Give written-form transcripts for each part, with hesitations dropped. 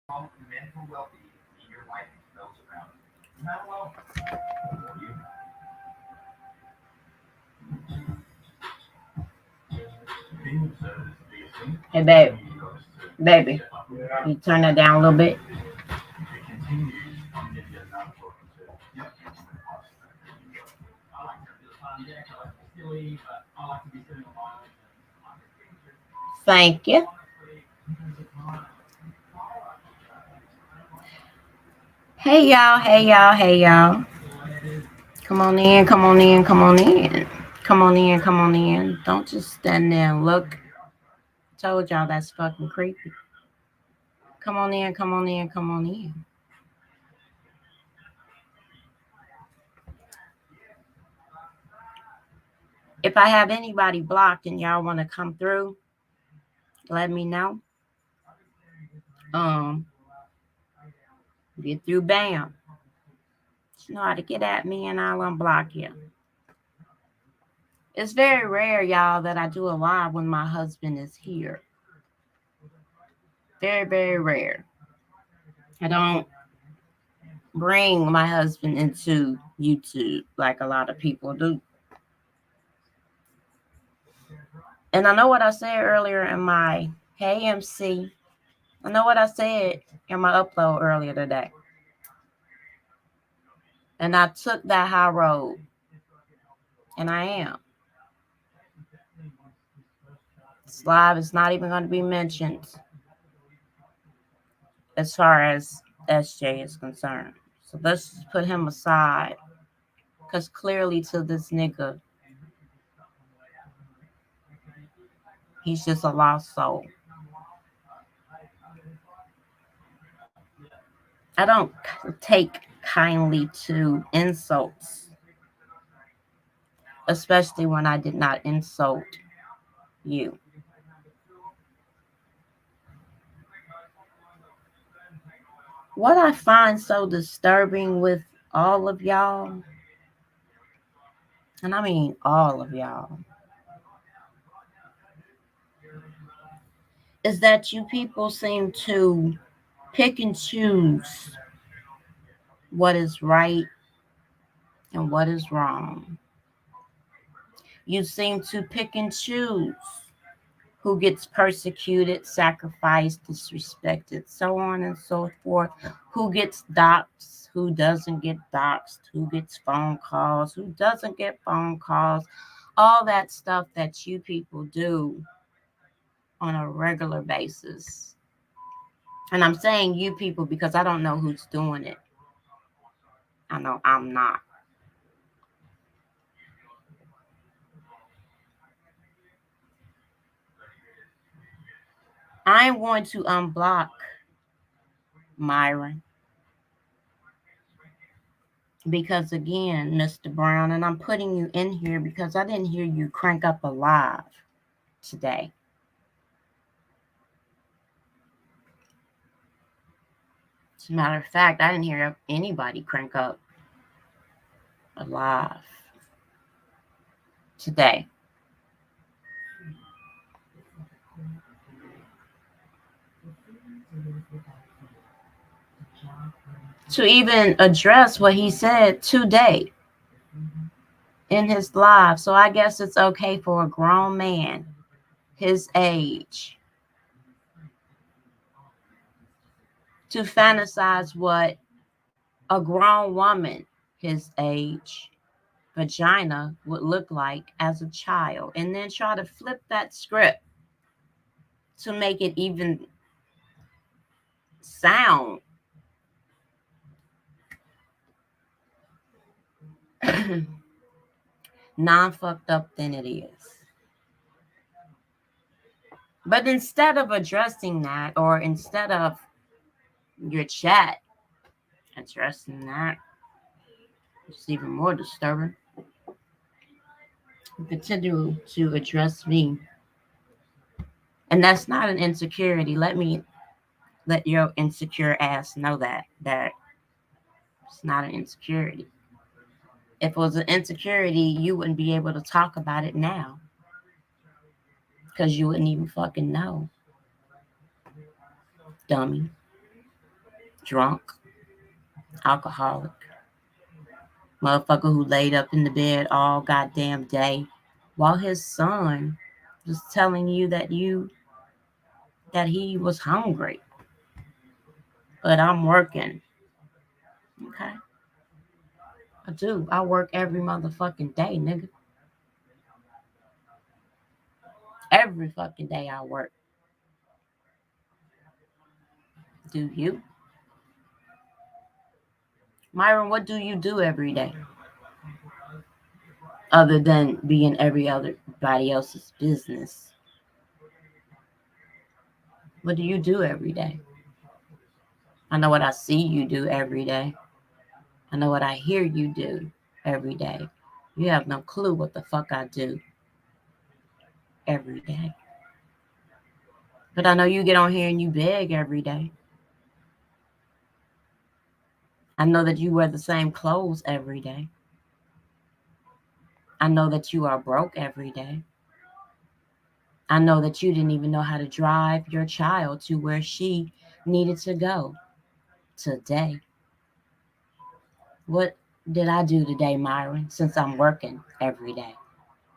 Hey, baby, you turn that down a little bit. Thank you. Hey, y'all. Hey, y'all. Hey, y'all. Come on in. Come on in. Come on in. Come on in. Come on in. Don't just stand there and look. Told y'all that's fucking creepy. Come on in. Come on in. Come on in. If I have anybody blocked and y'all want to come through, let me know. Get through, bam. You know how to get at me and I'll unblock you. It's very rare, y'all, that I do a live when my husband is here. Very, very rare. I don't bring my husband into YouTube like a lot of people do. And I know what I said earlier in my Hey MC. I know what I said in my upload earlier today. And I took that high road. And I am. This live is not even going to be mentioned as far as SJ is concerned. So let's just put him aside. Because clearly to this nigga, he's just a lost soul. I don't take kindly to insults, especially when I did not insult you. What I find so disturbing with all of y'all, and I mean all of y'all, is that you people seem to pick and choose what is right and what is wrong. You seem to pick and choose who gets persecuted, sacrificed, disrespected, so on and so forth, who gets doxxed, who doesn't get doxxed, who gets phone calls, who doesn't get phone calls, all that stuff that you people do on a regular basis. And I'm saying you people because I don't know who's doing it. I know I'm not. I'm going to unblock Myron. Because again, Mr. Brown, and I'm putting you in here because I didn't hear you crank up a live today. As a matter of fact, I didn't hear anybody crank up a live today. To even address what he said today in his live. So I guess it's okay for a grown man his age to fantasize what a grown woman his age vagina would look like as a child, and then try to flip that script to make it even sound non-fucked up than it is. But instead of addressing that, or instead of your chat addressing that, it's even more disturbing. You continue to address me. And that's not an insecurity. Let your insecure ass know that it's not an insecurity. If it was an insecurity, you wouldn't be able to talk about it now. Because you wouldn't even fucking know. Dummy. drunk, alcoholic, motherfucker who laid up in the bed all goddamn day while his son was telling you that he was hungry. But I'm working. Okay. I do. I work every motherfucking day, nigga. Every fucking day I work. Do you? Myron, what do you do every day? Other than being everybody else's business. What do you do every day? I know what I see you do every day. I know what I hear you do every day. You have no clue what the fuck I do every day. But I know you get on here and you beg every day. I know that you wear the same clothes every day. I know that you are broke every day. I know that you didn't even know how to drive your child to where she needed to go today. What did I do today, Myron, since I'm working every day?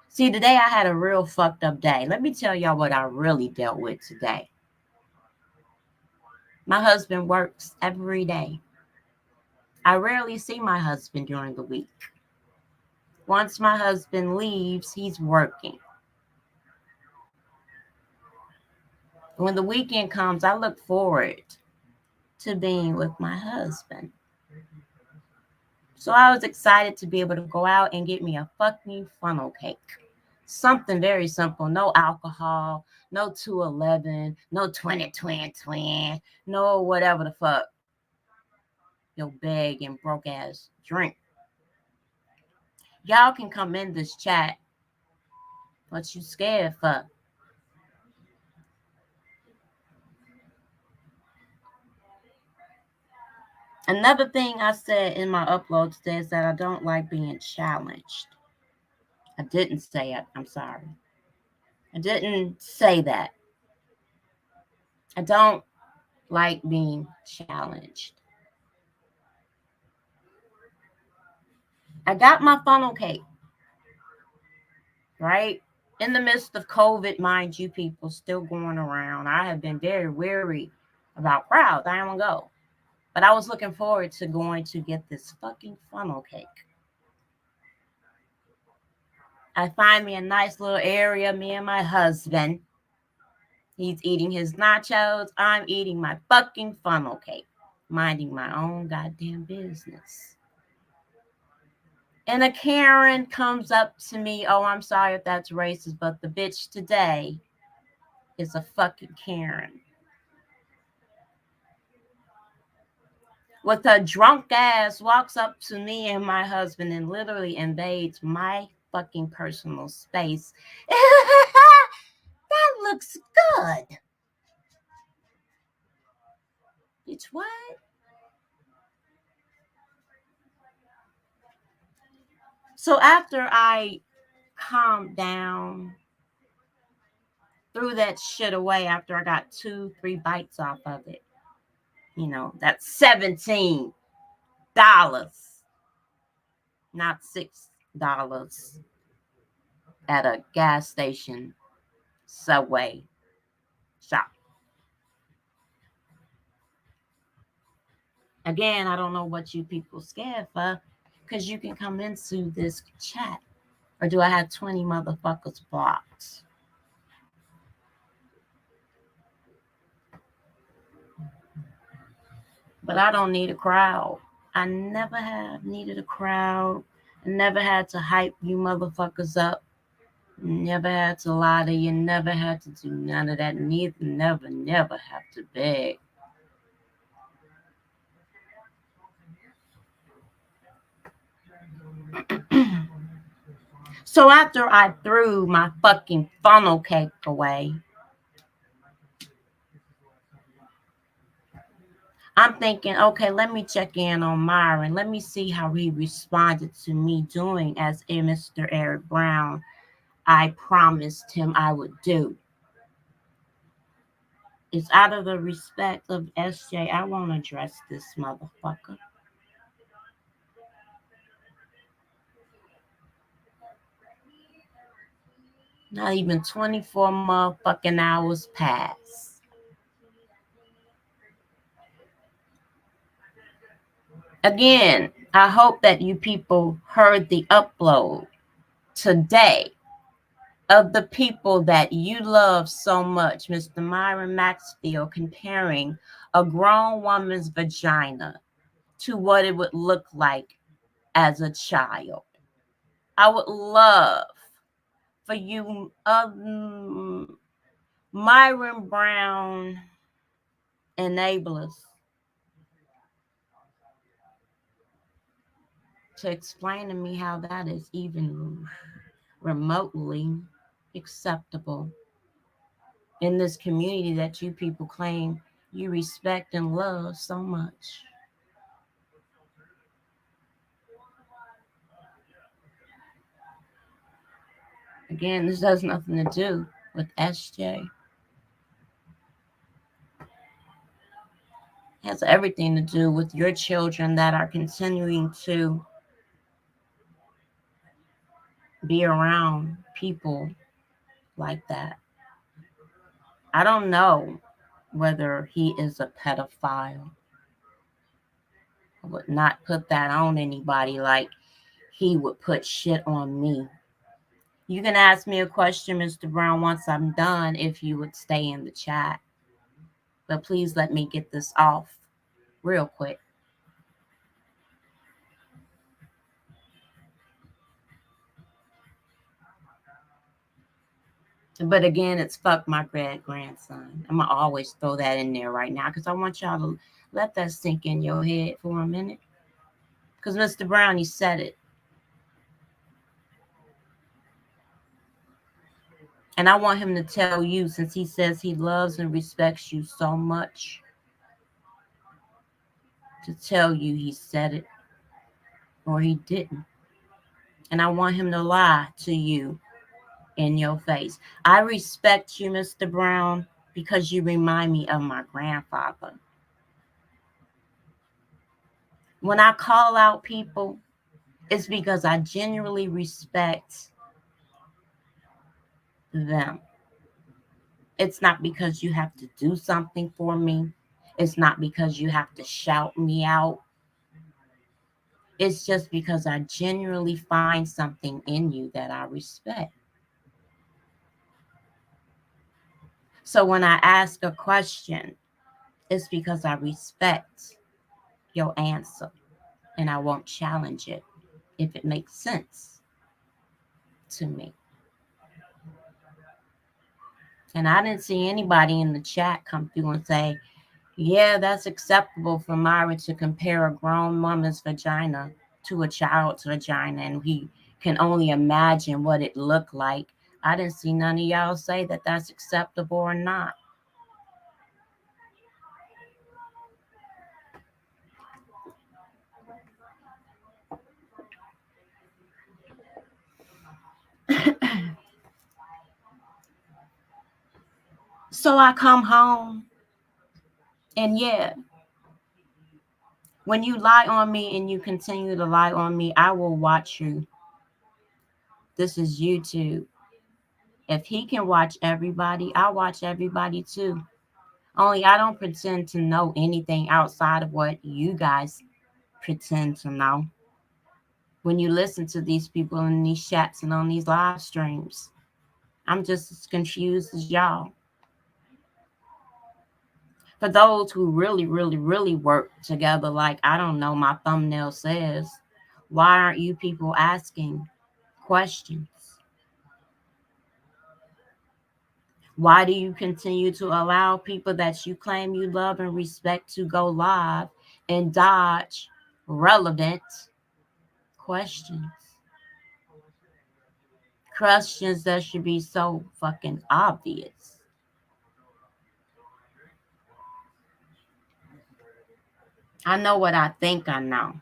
See, today I had a real fucked up day. Let me tell y'all what I really dealt with today. My husband works every day. I rarely see my husband during the week. Once my husband leaves, he's working. When the weekend comes, I look forward to being with my husband. So I was excited to be able to go out and get me a fucking funnel cake. Something very simple. No alcohol, no 211, no 20, no whatever the fuck your big and broke ass drink. Y'all can come in this chat. What you scared for? Another thing I said in my upload today is that I don't like being challenged. I didn't say it. I'm sorry. I didn't say that. I don't like being challenged. I got my funnel cake, right? In the midst of COVID, mind you, people still going around. I have been very weary about crowds. I don't go. But I was looking forward to going to get this fucking funnel cake. I find me a nice little area, me and my husband. He's eating his nachos. I'm eating my fucking funnel cake. Minding my own goddamn business. And a Karen comes up to me. Oh, I'm sorry if that's racist, but the bitch today is a fucking Karen. With a drunk ass walks up to me and my husband and literally invades my fucking personal space. That looks good. Bitch, what? So after I calmed down, threw that shit away after I got 2-3 bites off of it. You know, that's $17. Not $6 at a gas station, Subway shop. Again, I don't know what you people scared for, because you can come into this chat. Or do I have 20 motherfuckers blocked? But I don't need a crowd. I never have needed a crowd. I never had to hype you motherfuckers up. Never had to lie to you. Never had to do none of that. Never have to beg. So after I threw my fucking funnel cake away, I'm thinking, okay, let me check in on Myron. Let me see how he responded to me doing as Mr. Eric Brown I promised him I would do. It's out of the respect of SJ. I won't address this motherfucker. Not even 24 motherfucking hours pass. Again, I hope that you people heard the upload today of the people that you love so much, Mr. Myron Maxfield, comparing a grown woman's vagina to what it would look like as a child. I would love for you, Myron Brown enablers, to explain to me how that is even remotely acceptable in this community that you people claim you respect and love so much. Again, this has nothing to do with SJ. It has everything to do with your children that are continuing to be around people like that. I don't know whether he is a pedophile. I would not put that on anybody like he would put shit on me. You can ask me a question, Mr. Brown, once I'm done if you would stay in the chat. But please let me get this off real quick. But again, it's fuck my great grandson. I'm going to always throw that in there right now because I want y'all to let that sink in your head for a minute. Because Mr. Brown, he said it. And I want him to tell you, since he says he loves and respects you so much, to tell you he said it or he didn't. And I want him to lie to you in your face. I respect you, Mr. Brown, because you remind me of my grandfather. When I call out people, it's because I genuinely respect them. It's not because you have to do something for me. It's not because you have to shout me out. It's just because I genuinely find something in you that I respect. So when I ask a question, it's because I respect your answer and I won't challenge it if it makes sense to me. And I didn't see anybody in the chat come through and say, yeah, that's acceptable for Myra to compare a grown woman's vagina to a child's vagina, and he can only imagine what it looked like. I didn't see none of y'all say that that's acceptable or not. So I come home, and yeah, when you lie on me and you continue to lie on me, I will watch you. This is YouTube. If he can watch everybody, I'll watch everybody too. Only I don't pretend to know anything outside of what you guys pretend to know. When you listen to these people in these chats and on these live streams, I'm just as confused as y'all. For those who really, really, really work together, like, I don't know, my thumbnail says, why aren't you people asking questions? Why do you continue to allow people that you claim you love and respect to go live and dodge relevant questions? Questions that should be so fucking obvious. I know what I think I know.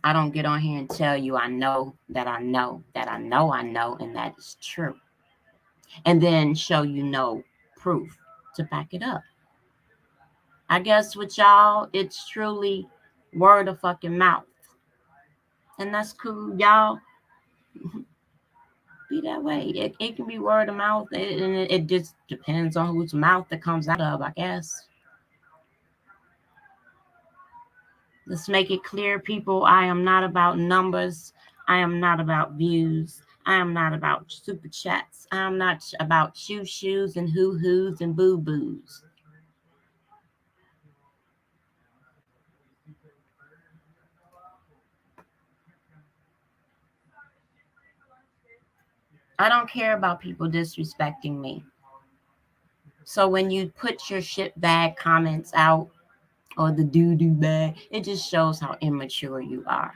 I don't get on here and tell you I know that I know that I know I know, and that is true. And then show you no proof to back it up. I guess with y'all, it's truly word of fucking mouth. And that's cool. Y'all be that way. It can be word of mouth, and it just depends on whose mouth it comes out of, I guess. Let's make it clear, people. I am not about numbers. I am not about views. I am not about super chats. I am not about shoes and hoo-hoos and boo-boos. I don't care about people disrespecting me. So when you put your shit bag comments out or the doo-doo bag, it just shows how immature you are,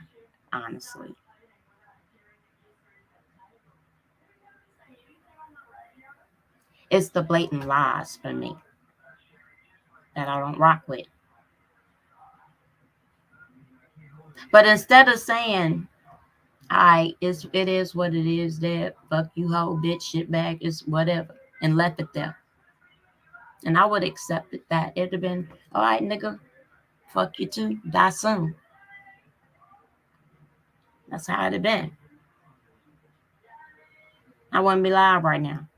honestly. It's the blatant lies for me that I don't rock with. But instead of saying, it is what it is, Dad, fuck you, hoe, bitch, shit bag, it's whatever, and left it there. And I would accept it that. It'd have been, all right, nigga, fuck you too, die soon. That's how it'd have been. I wouldn't be live right now.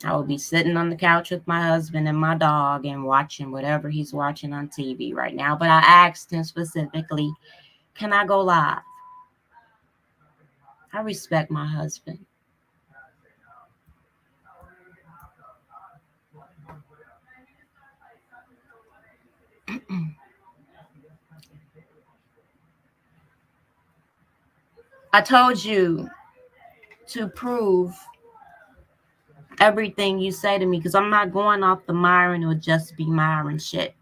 I would be sitting on the couch with my husband and my dog and watching whatever he's watching on TV right now. But I asked him specifically, can I go live? I respect my husband. I told you to prove everything you say to me because I'm not going off the Myron or just be Myron shit.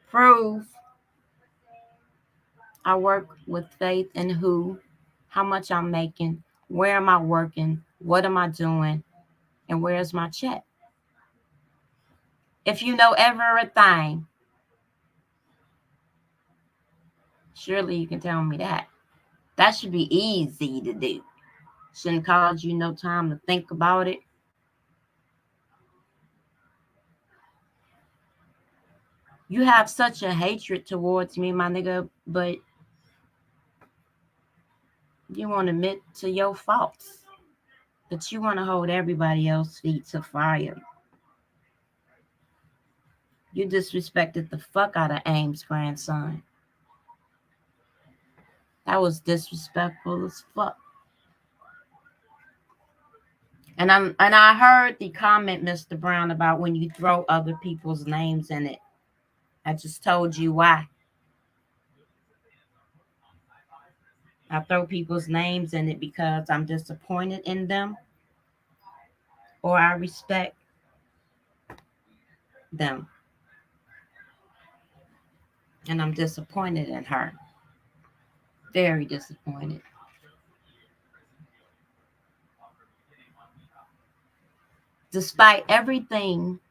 Prove I work with Faith and who, how much I'm making, where am I working, what am I doing, and where's my check? If you know everything, surely you can tell me that. That should be easy to do. Shouldn't cause you no time to think about it. You have such a hatred towards me, my nigga, but you won't admit to your faults. But you want to hold everybody else's feet to fire. You disrespected the fuck out of Ames' grandson. That was disrespectful as fuck. And I heard the comment, Mr. Brown, about when you throw other people's names in it. I just told you why. I throw people's names in it because I'm disappointed in them or I respect them. And I'm disappointed in her. Very disappointed. Despite everything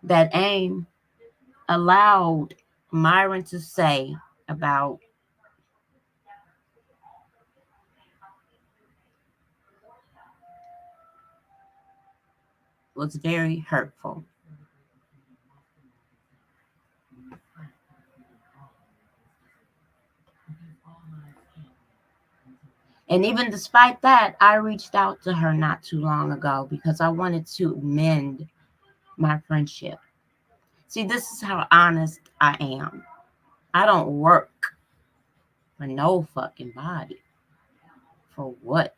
that AIM allowed Myron to say about was very hurtful. And even despite that, I reached out to her not too long ago because I wanted to mend my friendship. See, this is how honest I am. I don't work for no fucking body. For what?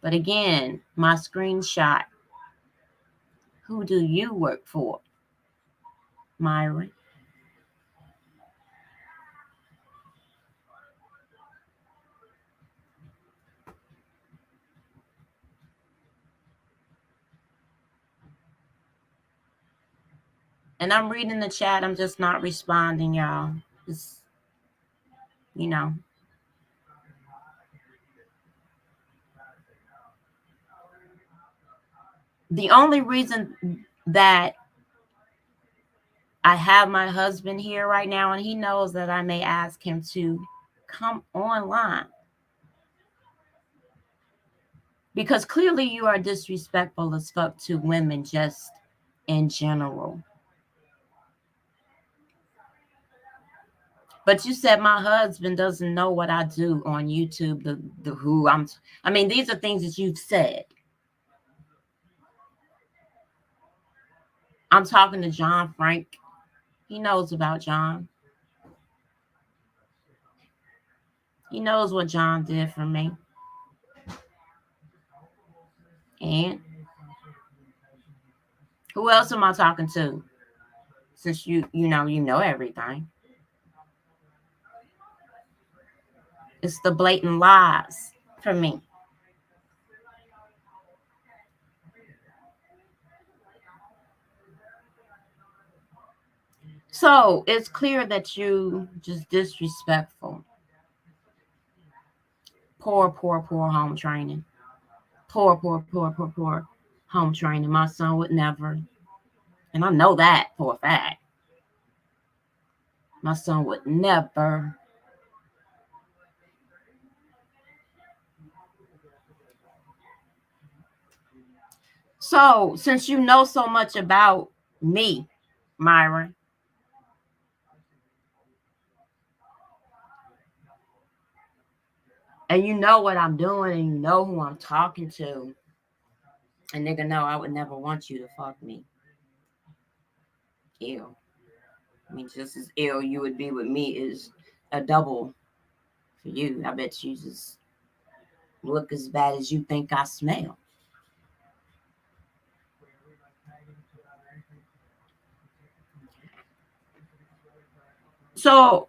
But again, my screenshot. Who do you work for, Myron? And I'm reading the chat. I'm just not responding, y'all. Just, you know. The only reason that I have my husband here right now, and he knows that I may ask him to come online. Because clearly you are disrespectful as fuck to women just in general. But you said my husband doesn't know what I do on YouTube, the who I'm. I mean, these are things that you've said. I'm talking to John Frank. He knows about John. He knows what John did for me. And who else am I talking to? Since you know everything. It's the blatant lies for me. So it's clear that you just disrespectful. Poor home training. Poor home training. My son would never. And I know that for a fact. My son would never. So, since you know so much about me, Myron, and you know what I'm doing, and you know who I'm talking to, and nigga, no, I would never want you to fuck me. Ew. I mean, just as ill you would be with me is a double for you. I bet you just look as bad as you think I smell. So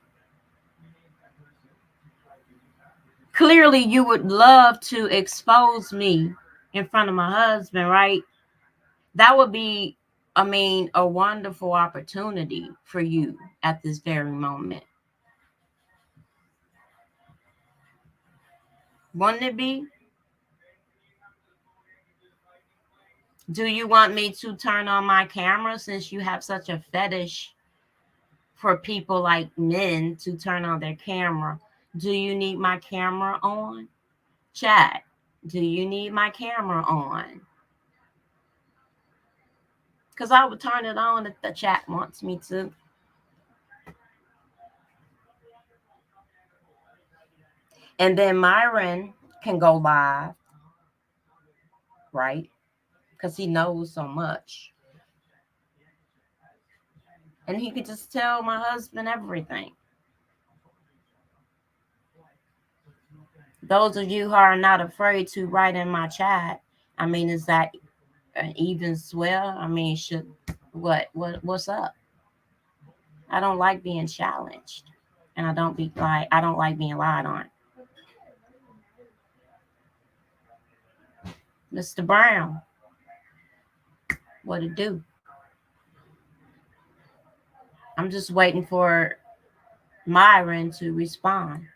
clearly you would love to expose me in front of my husband, right? That would be, I mean, a wonderful opportunity for you at this very moment. Wouldn't it be? Do you want me to turn on my camera since you have such a fetish for people like men to turn on their camera? Do you need my camera on? Chat, do you need my camera on? Because I would turn it on if the chat wants me to. And then Myron can go live, right? Because he knows so much. And he could just tell my husband everything. Those of you who are not afraid to write in my chat, I mean, is that an even swell? I mean, what's up? I don't like being challenged, and I don't like being lied on. Mr. Brown, what it do? I'm just waiting for Myron to respond,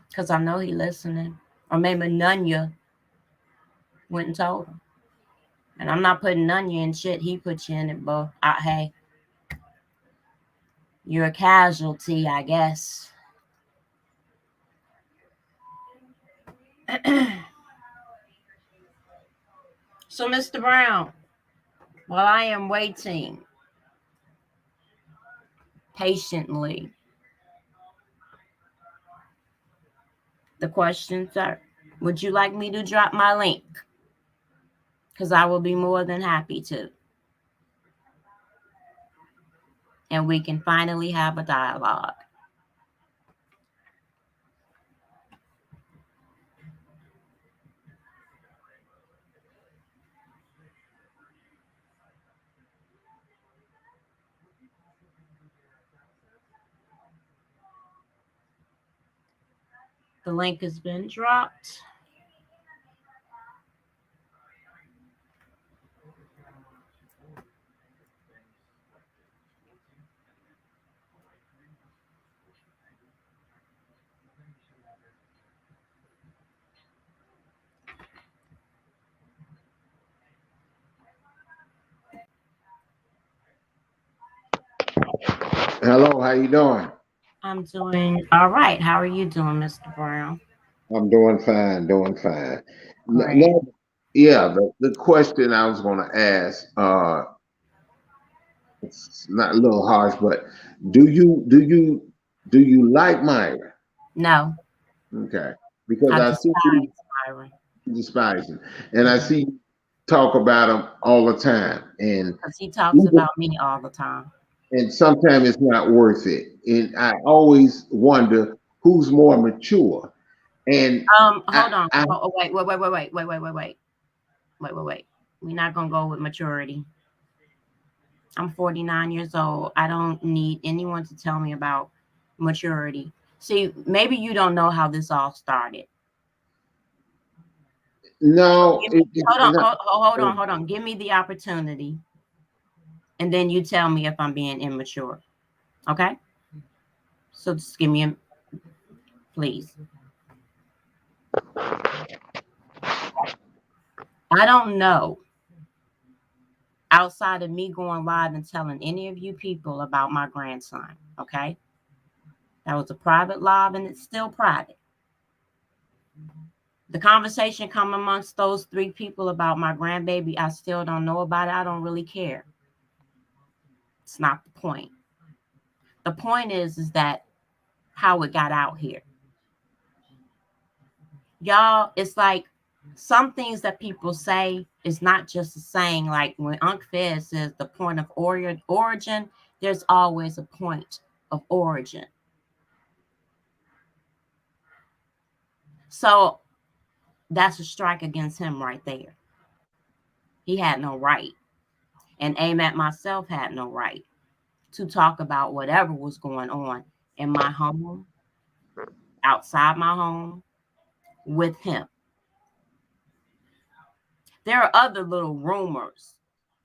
because I know he listening. Or maybe Nunya went and told him. And I'm not putting Nunya in shit. He put you in it, but hey, you're a casualty, I guess. So, Mr. Brown, while I am waiting patiently, the questions are, would you like me to drop my link? Because I will be more than happy to. And we can finally have a dialogue. The link has been dropped. Hello, how you doing? I'm doing all right. How are you doing, Mr. Brown? I'm doing fine, doing fine. Great. No, yeah, the question I was going to ask, it's not a little harsh, but do you like Myra? No, Okay, because I I see you despise Myron despising, and I see you talk about him all the time, because he talks even about me all the time. and sometimes it's not worth it. And I always wonder who's more mature. And Hold on. I Wait. We're not gonna go with maturity. I'm 49 years old. I don't need anyone to tell me about maturity. See, maybe you don't know how this all started. So no, give me, hold on, not. hold on. Give me the opportunity, and then you tell me if I'm being immature. Okay? So just give me a please. I don't know outside of me going live and telling any of you people about my grandson. Okay? That was a private live and it's still private. The conversation come amongst those three people about my grandbaby. I still don't know about it. I don't really care. It's not the point. The point is that how it got out here. Y'all, it's like some things that people say is not just a saying. Like when Unc Fez says the point of origin, there's always a point of origin. So that's a strike against him right there. He had no right. And AMAT myself had no right to talk about whatever was going on in my home, outside my home, with him. There are other little rumors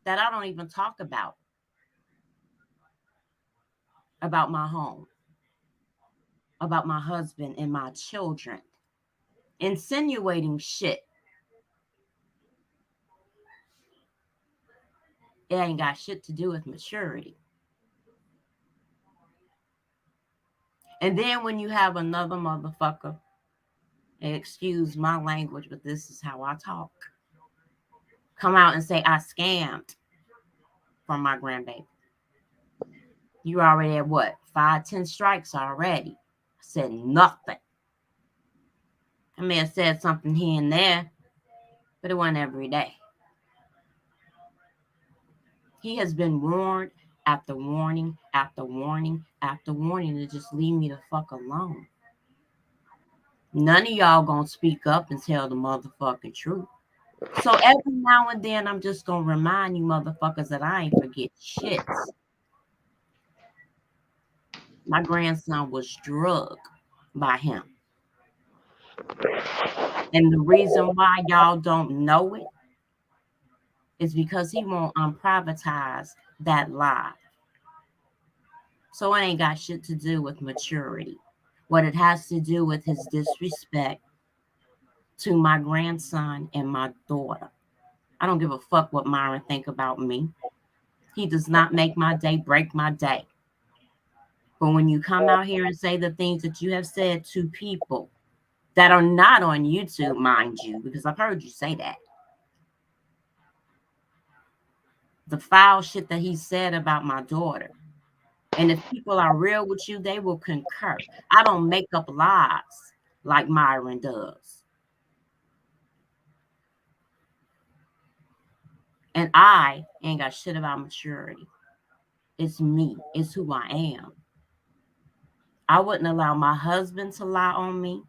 that I don't even talk about my home, about my husband and my children, insinuating shit. It ain't got shit to do with maturity. And then when you have another motherfucker, and excuse my language, but this is how I talk, come out and say I scammed from my grandbaby. You already at what? 5, 10 strikes already. I said nothing. I may have said something here and there, but it wasn't every day. He has been warned after warning after warning after warning to just leave me the fuck alone. None of y'all gonna speak up and tell the motherfucking truth. So every now and then I'm just gonna remind you motherfuckers that I ain't forget shits. My grandson was drugged by him. And the reason why y'all don't know it is because he won't unprivatize that lie. So it ain't got shit to do with maturity. What it has to do with his disrespect to my grandson and my daughter. I don't give a fuck what Myron think about me. He does not make my day, break my day. But when you come out here and say the things that you have said to people that are not on YouTube, mind you, because I've heard you say that, the foul shit that he said about my daughter. And if people are real with you, they will concur. I don't make up lies like Myron does. And I ain't got shit about maturity. It's me. It's who I am. I wouldn't allow my husband to lie on me.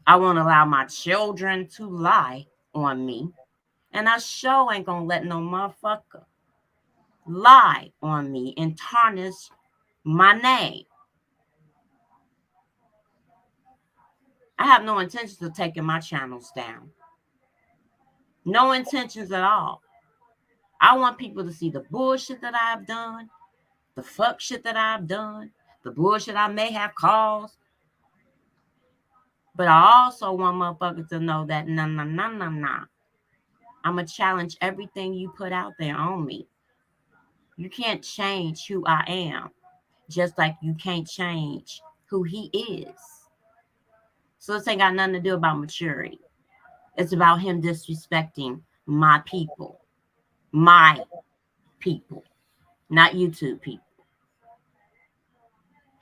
I won't allow my children to lie on me. And I sure ain't gonna let no motherfucker lie on me and tarnish my name. I have no intentions of taking my channels down. No intentions at all. I want people to see the bullshit that I've done, the fuck shit that I've done, the bullshit I may have caused. But I also want motherfuckers to know that nah. I'ma challenge everything you put out there on me. You can't change who I am. just like you can't change who he is. So this ain't got nothing to do about maturity. It's about him disrespecting my people, my people, not YouTube people.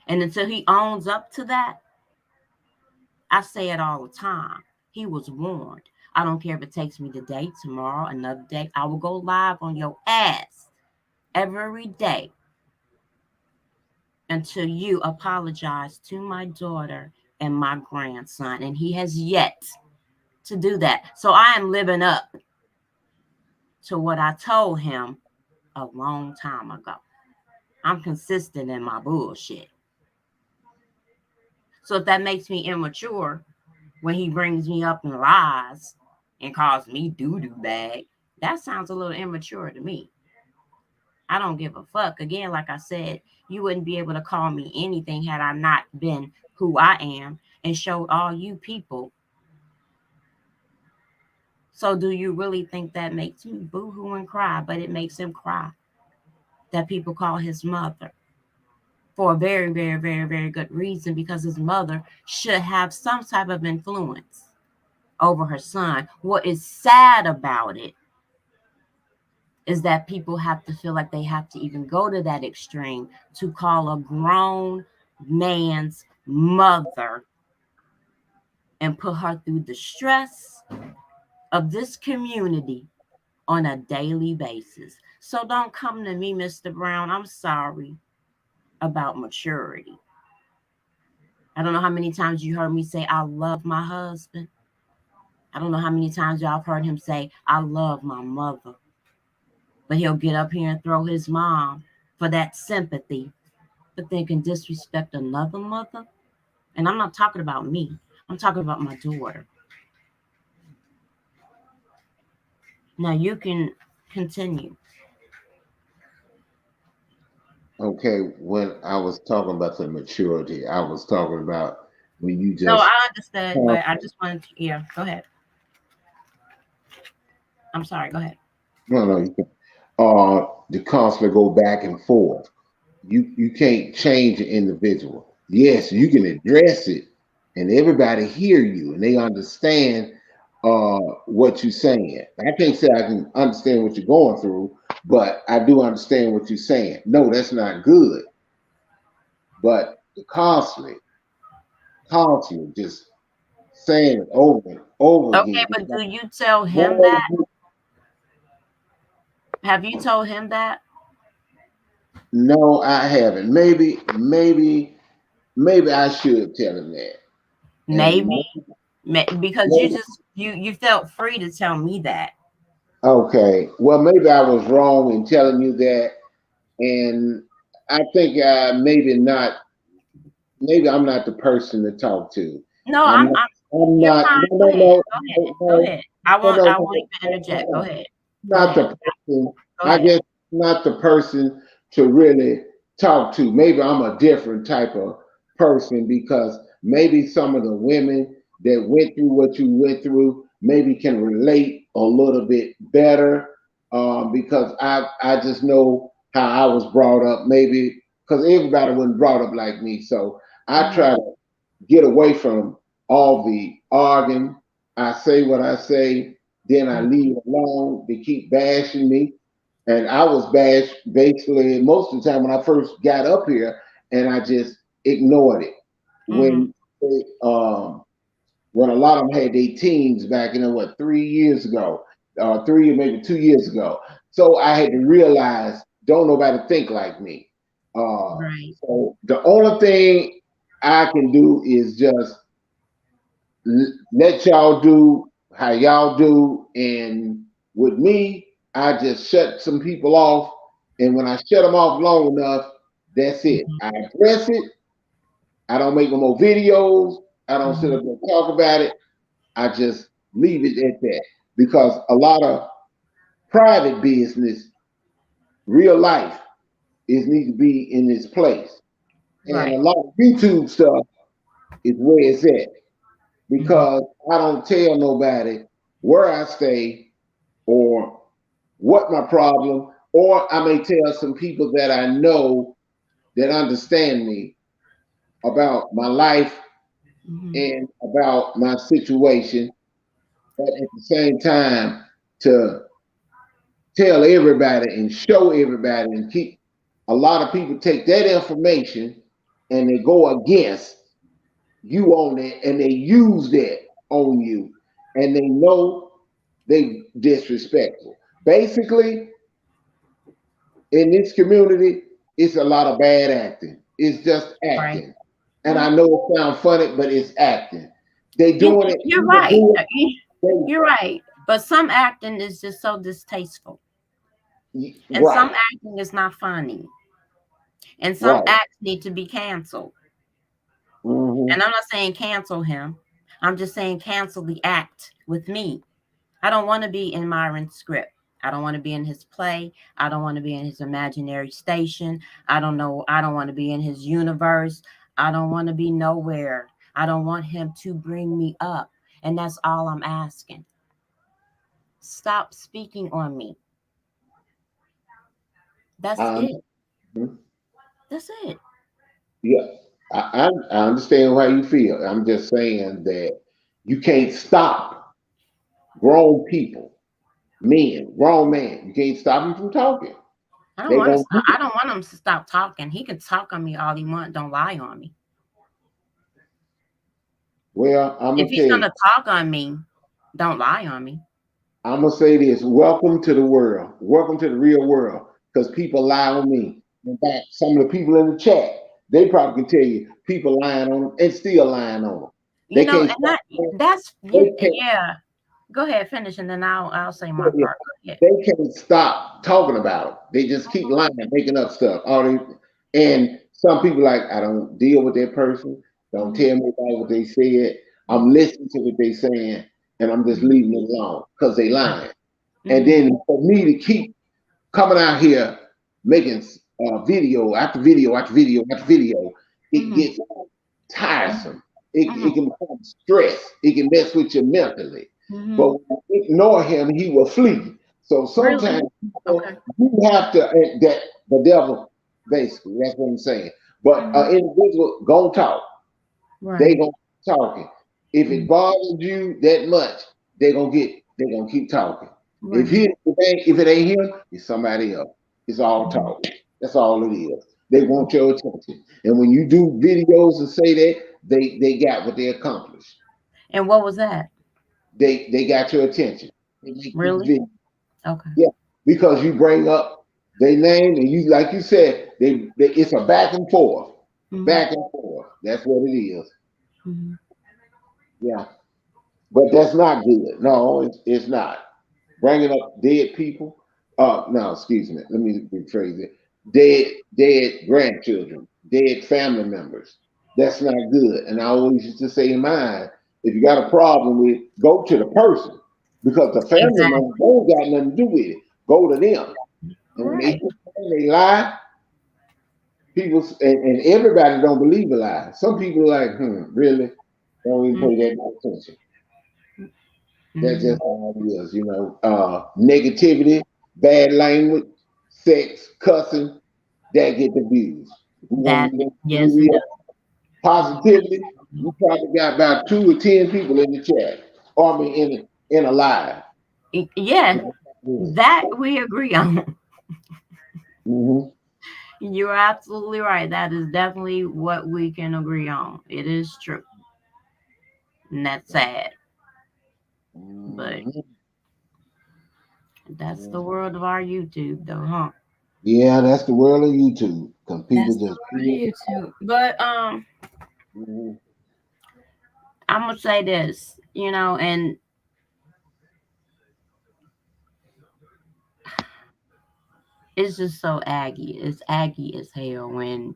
And until he owns up to that, I say it all the time. He was warned. I don't care if it takes me today, tomorrow, another day. I will go live on your ass every day until you apologize to my daughter and my grandson. And he has yet to do that. So I am living up to what I told him a long time ago. I'm consistent in my bullshit. So if that makes me immature when he brings me up in lies and calls me doo-doo bag, that sounds a little immature to me. I don't give a fuck. Again, like I said, you wouldn't be able to call me anything had I not been who I am and showed all you people. So do you really think that makes me boo-hoo and cry? But it makes him cry that people call his mother for a very, very, very, very good reason, because his mother should have some type of influence over her son. What is sad about it is that people have to feel like they have to even go to that extreme to call a grown man's mother and put her through the stress of this community on a daily basis. So don't come to me, Mr. Brown. I'm sorry about maturity. I don't know how many times you heard me say, I love my husband. I don't know how many times y'all have heard him say, I love my mother. But he'll get up here and throw his mom for that sympathy, but then can disrespect another mother. And I'm not talking about me. I'm talking about my daughter. Now you can continue. Okay, when I was talking about the maturity, I was talking about when you No, just I understood, but I just wanted to, yeah, go ahead. I'm sorry, go ahead. no, no, the constantly go back and forth. You can't change an individual. Yes, you can address it, and everybody hear you, and they understand what you're saying. I can't say I can understand what you're going through, but I do understand what you're saying. No, that's not good. But the constantly, just saying it over and over Okay, again. but do you tell him that? Well, Have you told him that? no, I haven't. Maybe I should tell him that. And Maybe, because you maybe, just you felt free to tell me that. okay, well, maybe I was wrong in telling you that, and I think maybe not. Maybe I'm not the person to talk to. No, I'm not. I'm you're not. fine. No, Go no, ahead. no, Go ahead. no, Go no, ahead. I no, want no, I won't no, even interject. Go no. ahead. Go Not ahead. the person. Go I ahead. guess not the person to really talk to. Maybe I'm a different type of person because maybe some of the women that went through what you went through maybe can relate a little bit better because I just know how I was brought up. Maybe because everybody wasn't brought up like me, so I Mhm. try to get away from all the arguing. I say what I say, then I leave it alone. They keep bashing me. And I was bashed basically most of the time when I first got up here, and I just ignored it. Mhm. When when a lot of them had their teams back in what 3 years ago, maybe 2 years ago. So I had to realize don't nobody think like me. Right. So the only thing I can do is just let y'all do how y'all do. And with me, I just shut some people off. And when I shut them off long enough, that's it. Mhm. I address it. I don't make no more videos. I don't sit Mhm. up and talk about it. I just leave it at that because a lot of private business, real life, is need to be in its place. And a Right. lot of YouTube stuff is where it's at Mhm. because I don't tell nobody where I stay or what my problem, or I may tell some people that I know that understand me about my life Mhm. and about my situation, but at the same time to tell everybody and show everybody and keep a lot of people take that information and they go against you on it and they use that on you and they know they disrespectful. Basically, in this community, it's a lot of bad acting. It's just Right. acting. And I Mhm. know it sounds funny, but it's acting. They doing it, You're people right. do it. You're right. But some acting is just so distasteful, and some Right, acting is not funny, and some right. acts need to be canceled. And Hmm. I'm not saying cancel him. I'm just saying cancel the act with me. I don't want to be in Myron's script. I don't want to be in his play. I don't want to be in his imaginary station. I don't know. I don't want to be in his universe. I don't want to be nowhere. I don't want him to bring me up. And that's all I'm asking. Stop speaking on me. That's Um, it. That's it. yeah, I understand how you feel. I'm just saying that you can't stop grown people, men, grown men. You can't stop them from talking. I don't They want to gonna stop. do I it. don't want him to stop talking. He can talk on me all he want. Don't lie on me. Well, I'm If gonna he's tell you. gonna talk on me, don't lie on me. I'm gonna say this: welcome to the world. Welcome to the real world. Because people lie on me. In fact, some of the people in the chat, they probably can tell you people lying on them and still lying on them. You They know, can't and stop. that's They can't. yeah. Go ahead, finish, and then I'll say my part. Go ahead. They can't stop talking about them. They just keep lying, making up stuff. And some people like, I don't deal with that person. Don't Mhm, tell me about what they said. I'm mhm, listening to what they saying, and I'm just mhm, leaving it alone because they right, lying. And mhm, then for me to keep coming out here making video after video after video after video, it mhm, gets tiresome. mhm, It can become stress. It can mess with you mentally. mhm. But when you ignore him, he will flee. So Really? sometimes Okay. people, you have to, that the devil, basically, that's what I'm saying. But Mhm, an individual gonna talk. They right, gonna keep talking. If mhm, it bothers you that much, they gonna keep talking. right. If it ain't him, it's somebody else. It's all Mhm. talk. That's all it is. They want your attention. And when you do videos and say that, they got what they accomplished. And what was that? They got your attention. They make these Really? videos. Okay. Yeah. Because you bring up their name and you like you said, they it's a back and forth. Mhm, Back and forth. That's what it is. mhm. Yeah. But that's not good. No, it's not. Bringing up dead people. No, excuse me. Let me rephrase it. Dead grandchildren, dead family members. That's not good. And I always used to say in mine, if you got a problem with, go to the person because the family members Exactly. don't got nothing to do with it. Go to them. And when Right. they lie, people and everybody don't believe a lie. Some people are like, really? Don't even pay that much attention. That's Mm-hmm. just how it is, negativity, bad language, sex, cussing, that get the views. We want That to get yes, it does. positivity. You probably got about 2 or 10 people in the chat, or I mean in a live. Yeah, that we agree on. Mm-hmm. You're absolutely right. That is definitely what we can agree on. It is true. And that's sad. But Mm-hmm. that's the world of our YouTube though, huh? Yeah, that's the world of YouTube. Because people That's the just world of YouTube. But Mhm. I'm gonna say this, and it's just so aggy. It's aggy as hell when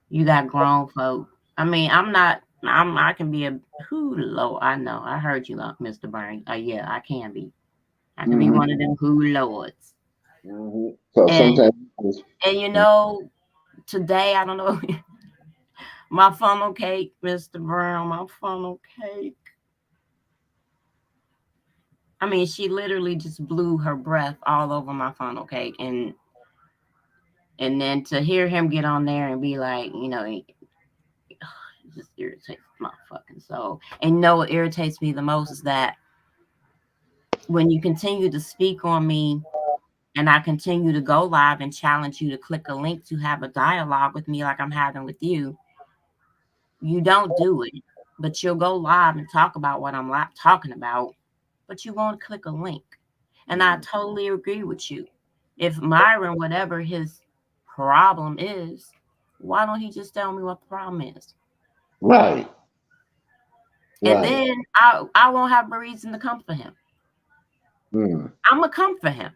you got grown folk. I mean, I can be a who low. I know. I heard you, Mr. Burns. Yeah, I can be. I can be Mhm. one of them who lords. Mhm. So And sometimes and today I don't know my funnel cake, Mr. Brown, my funnel cake. I mean, she literally just blew her breath all over my funnel cake, and And then to hear him get on there and be like, it just irritates my fucking soul. And what irritates me the most is that when you continue to speak on me and I continue to go live and challenge you to click a link to have a dialogue with me like I'm having with you, you don't do it. But you'll go live and talk about what I'm talking about, but you won't click a link. And I totally agree with you. If Myron, whatever his problem is, why don't he just tell me what the problem is? Right. And then I won't have a reason to come for him. I'm going to come for him.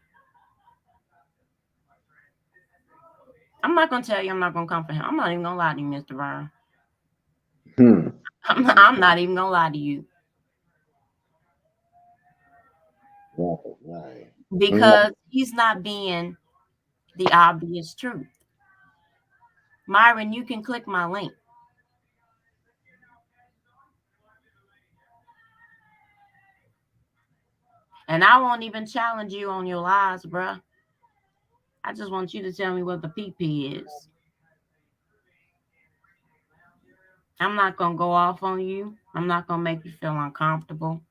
I'm not going to tell you I'm not going to come for him. I'm not even going to lie to you, Mr. Brown. I'm not even going to lie to you. Right. Because he's not being the obvious truth. Myron, you can click my link. And I won't even challenge you on your lies, bruh. I just want you to tell me what the PP is. I'm not going to go off on you. I'm not going to make you feel uncomfortable.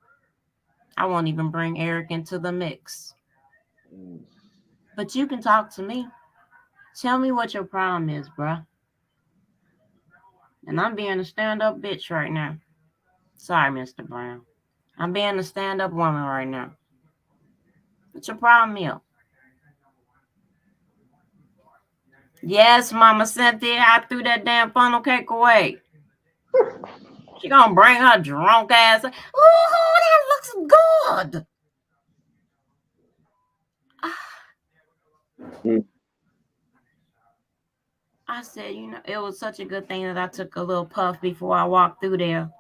I won't even bring Eric into the mix. But you can talk to me. Tell me what your problem is, bruh. And I'm being a stand-up bitch right now. Sorry, Mr. Brown. I'm being a stand-up woman right now. What's your problem is? Yes, Mama Cynthia, I threw that damn funnel cake away. She gonna bring her drunk ass. Oh, that looks good. I said, it was such a good thing that I took a little puff before I walked through there.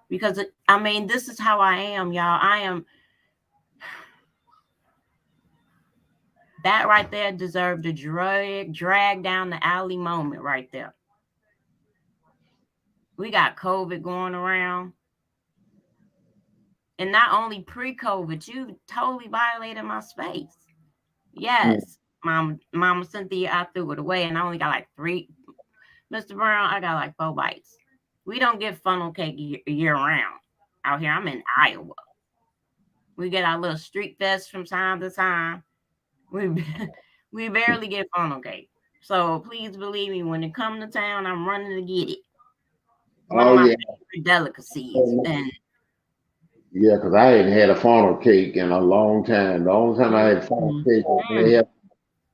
Because, this is how I am, y'all. I am. That right there deserved a drag down the alley moment right there. We got COVID going around. And not only pre-COVID, you totally violated my space. Yes, Mama Cynthia, I threw it away, and I only got like 3. Mr. Brown, I got like 4 bites. We don't get funnel cake year round out here. I'm in Iowa. We get our little street fest from time to time. We barely get funnel cake. So please believe me, when it comes to town, I'm running to get it. One of my favorite delicacies. Yeah, because I hadn't had a funnel cake in a long time. The only time I had funnel cake was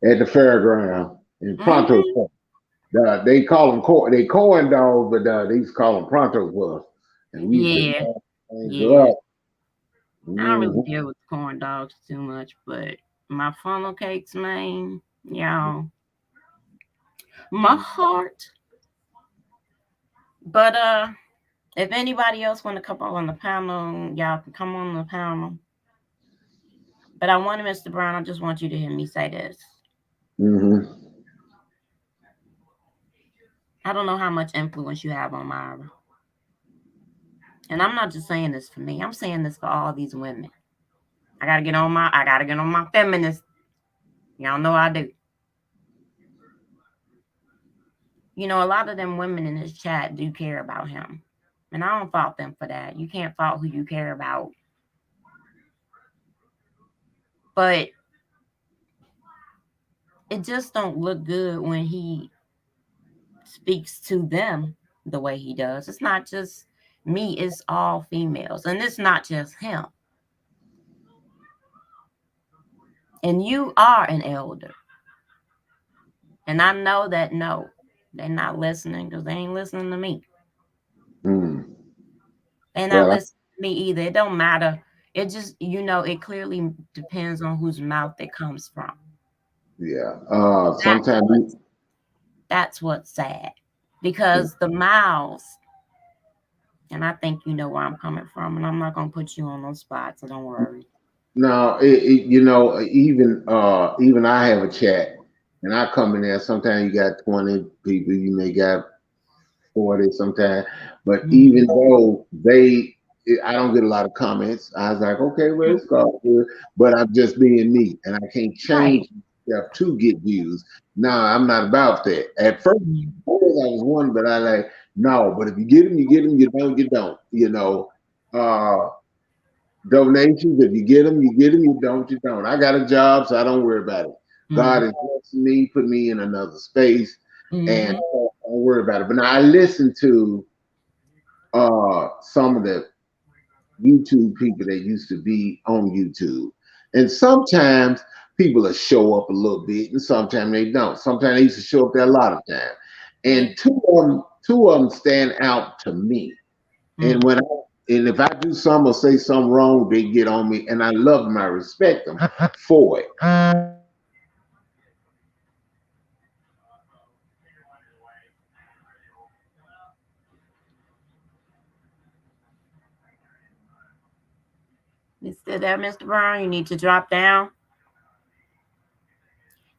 at the fairground in Pronto. They call them corn dogs, but they used to call them Pronto Puffs. And we used to I don't really deal with corn dogs too much, but my funnel cakes, man, y'all, my heart. But if anybody else want to come on the panel, y'all can come on the panel. But I wanted, Mr. Brown, I just want you to hear me say this. I don't know how much influence you have on Myra. And I'm not just saying this for me. I'm saying this for all these women. I gotta get on my feminist. Y'all know I do. A lot of them women in this chat do care about him. And I don't fault them for that. You can't fault who you care about. But it just don't look good when he speaks to them the way he does. It's not just me, it's all females. And it's not just him. And you are an elder. And I know that they're not listening because they ain't listening to me. They're not listening to me either. It don't matter. It just, it clearly depends on whose mouth it comes from. Yeah. Sometimes that's what's sad. Because the mouths, and I think you know where I'm coming from, and I'm not gonna put you on those spots, so don't worry. No, even I have a chat, and I come in there. Sometimes you got 20 people, you may got 40 sometimes, but even though I don't get a lot of comments. I was like, okay, well, it's all good, but I'm just being me, and I can't change yourself to get views. No, I'm not about that. At first, Mhm. I was one, but I like no. But if you get them, you get them. You don't, you don't. Uh, donations. If you get them, you get them. You don't, you don't. I got a job, so I don't worry about it. God Mhm. is blessing me, put me in another space, and I Mhm. don't worry about it. But now I listen to some of the YouTube people that used to be on YouTube. And sometimes people will show up a little bit and sometimes they don't. Sometimes they used to show up there a lot of times. Yeah. And two of them stand out to me. And Mm. and if I do something or say something wrong, they get on me and I love them, I respect them for it. You still there, Mr. Brown? You need to drop down.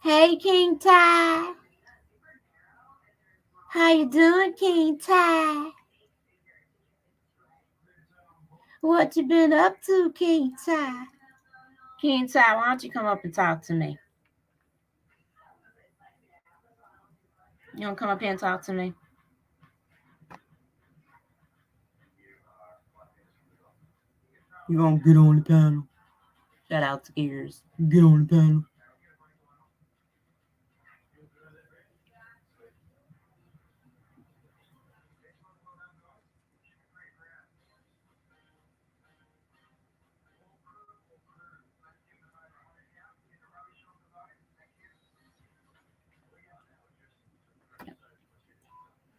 Hey, King Ty. How you doing, King Ty? What you been up to, King Ty? King Ty, why don't you come up and talk to me? You want to come up here and talk to me? You gonna get on the panel? Shout out to Gears. Get on the panel.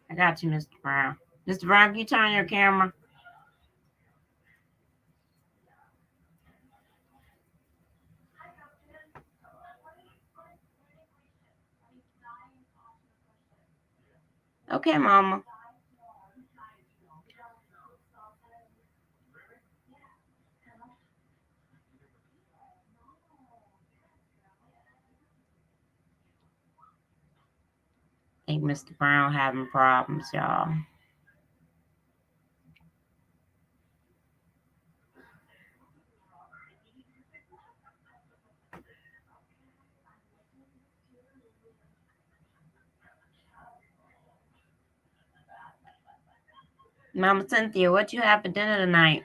I got you, Mr. Brown. Mr. Brown, can you turn your camera? Okay, Mama. I think Mr. Brown having problems, y'all. Mama Cynthia, what you have for dinner tonight?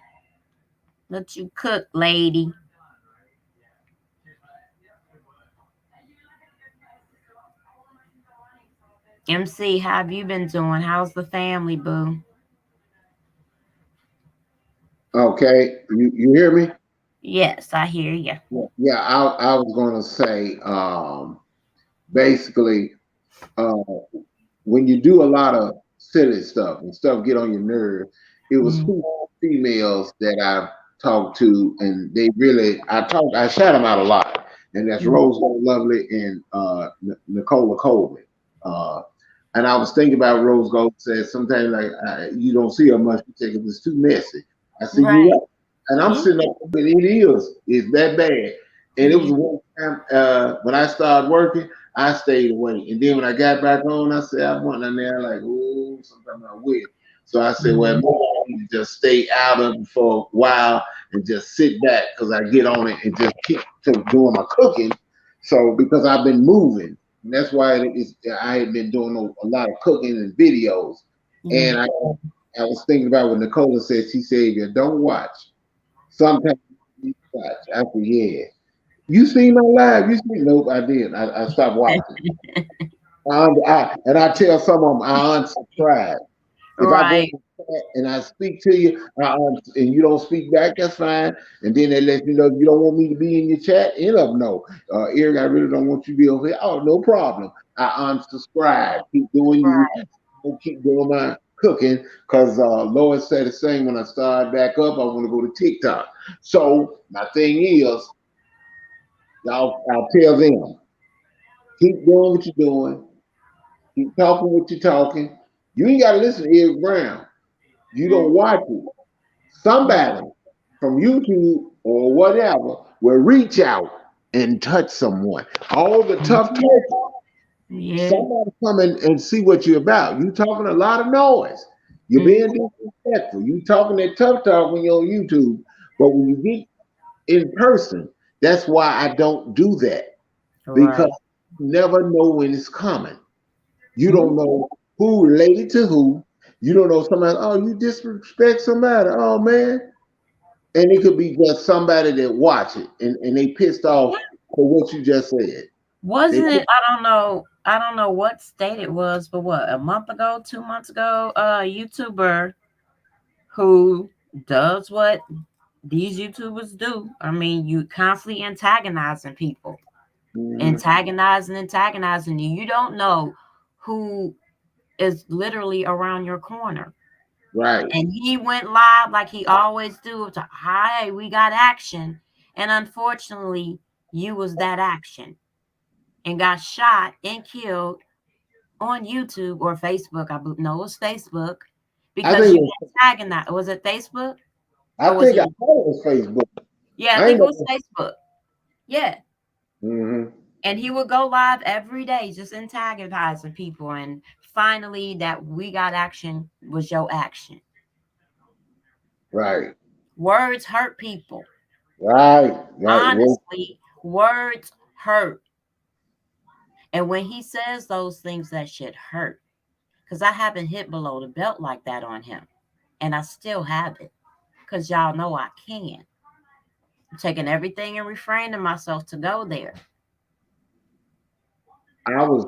What you cook, lady? MC, how have you been doing? How's the family, boo? Okay, you hear me? Yes, I hear you. Yeah, I was gonna say basically uh, when you do a lot of silly stuff and stuff get on your nerve, it was Mm-hmm. two females that I've talked to, and they really I shout them out a lot, and that's Mm-hmm. Rose Gold Lovely and Nicola Coleman. Uh, and I was thinking about Rose Gold said sometimes like you don't see her much because it's too messy. I said you're Right. right, and I'm Yeah. sitting up, but it's that bad. And it was Yeah. one time when I started working. I stayed away. And then when I got back on, I said, I went in there like, oh, sometimes I will. So I said, well, Mm-hmm. maybe I need to just stay out of it for a while and just sit back because I get on it and just keep doing my cooking. So because I've been moving, and that's why I had been doing a lot of cooking and videos. Yeah. And I was thinking about what Nicola said. She said, if you don't watch, sometimes you watch. I said, yeah. You seen my live? You seen? Nope, I didn't. I stopped watching. And I tell some of them I unsubscribe. If I go Right. in the chat and I speak to you, and you don't speak back, that's fine. And then they let you know if you don't want me to be in your chat. End up no, Eric, I really don't want you to be over here. Oh, no problem. I unsubscribe. Keep doing you. Right. I'll keep doing my cooking because Lois said the same when I start back up. I want to go to TikTok. So my thing is, I'll tell them keep doing what you're doing. Keep talking what you're talking. You ain't got to listen to Eric Brown. You don't watch it. Somebody from YouTube or whatever will reach out and touch someone. All the tough Mm-hmm. talk, Yeah. somebody come in and see what you're about. You talking a lot of noise. You're Mm-hmm. being disrespectful. You talking that tough talk when you're on YouTube. But when you get in person, that's why I don't do that. Right. because you never know when it's coming. You Mhm. don't know who related to who. You don't know somebody. Oh, you disrespect somebody. Oh man, and it could be just somebody that watch it and they pissed Yeah. off for what you just said. They Wasn't it? I don't know what state it was, but what, a month ago, 2 months ago, a YouTuber who does what these YouTubers do. I mean, you constantly antagonizing people, Mhm. antagonizing you. You don't know who is literally around your corner. Right. And he went live like he always do to, hi, we got action. And unfortunately, you was that action and got shot and killed on YouTube or Facebook. I know it was Facebook I because think you it- antagonized. Was it Facebook I or was think it? I thought it was Facebook. Yeah, I I think ain't it was know. Facebook. Yeah. Hmm. And he would go live every day just antagonizing people. And finally, that we got action was your action. Right. Words hurt people. Right. Right. Well, Honestly, words hurt. And when he says those things, that shit hurt. Because I haven't hit below the belt like that on him. And I still have it. Because y'all know I can. I'm taking everything and refraining myself to go there. I was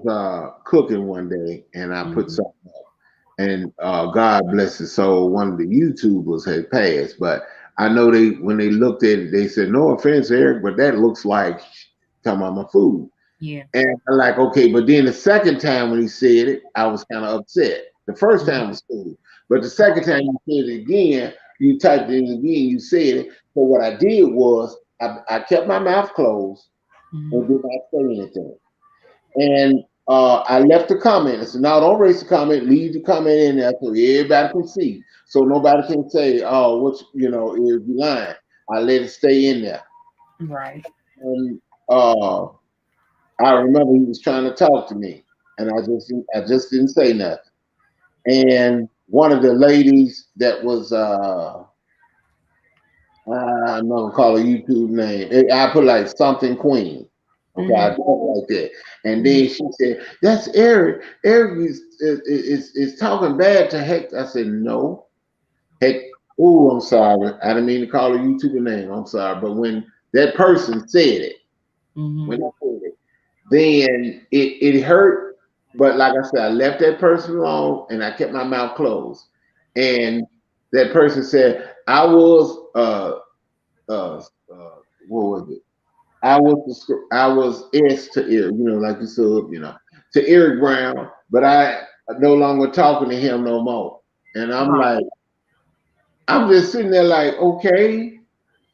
cooking one day and I put Hmm. something up, and God bless his soul, one of the YouTubers had passed, but I know they when they looked at it, they said, "No offense, Eric, but that looks like talking about my food." Yeah. And I'm like, okay, but then the second time when he said it, I was kind of upset. The first Hmm. time was cool, but the second time you said it again, you typed it in again, you said it. So what I did was I kept my mouth closed and Hmm. did not say anything. And I left a comment. I said, "No, don't erase the comment. Leave the comment in there so everybody can see. So nobody can say, oh, what is you lying." I let it stay in there. Right. And uh, I remember he was trying to talk to me, and I just didn't say nothing. And one of the ladies that was I'm not gonna call her YouTube name. I put like something Queen. Okay, I Hmm. put it like that. And Hmm. then she said, "That's Eric. Eric is talking bad to Heck." I said, "No, Heck." Oh, I'm sorry. I didn't mean to call her YouTuber name. I'm sorry. But when that person said it, when Hmm. they said it, then it hurt. But like I said, I left that person alone and I kept my mouth closed. And that person said, "I was uh, what was it? I was S to Eric, like you said, to Eric Brown, but I no longer talking to him no more." And Right. I'm just sitting there like, okay,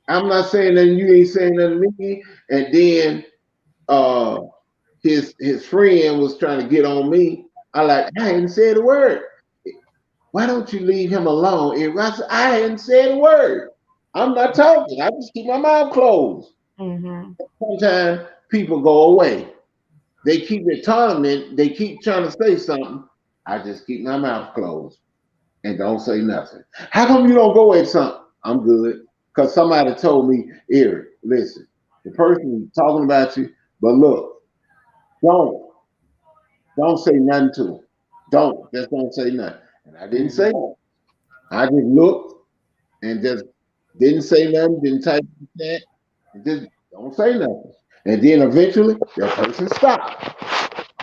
I'm not saying nothing, you ain't saying nothing to me. And then uh his friend was trying to get on me. I hadn't said a word. Why don't you leave him alone, Eric? I said, I hadn't said a word. I'm not talking. I just keep my mouth closed. Hmm. Sometimes people go away. They keep it tournament. They keep trying to say something. I just keep my mouth closed and don't say nothing. How come you don't go at something? I'm good. Because somebody told me, Eric, listen, the person is talking about you, but look, don't, don't say nothing to him. Just don't say nothing. And I didn't Hmm. say nothing. I just looked and just didn't say nothing, didn't type that, just don't say nothing. And then eventually that person stopped.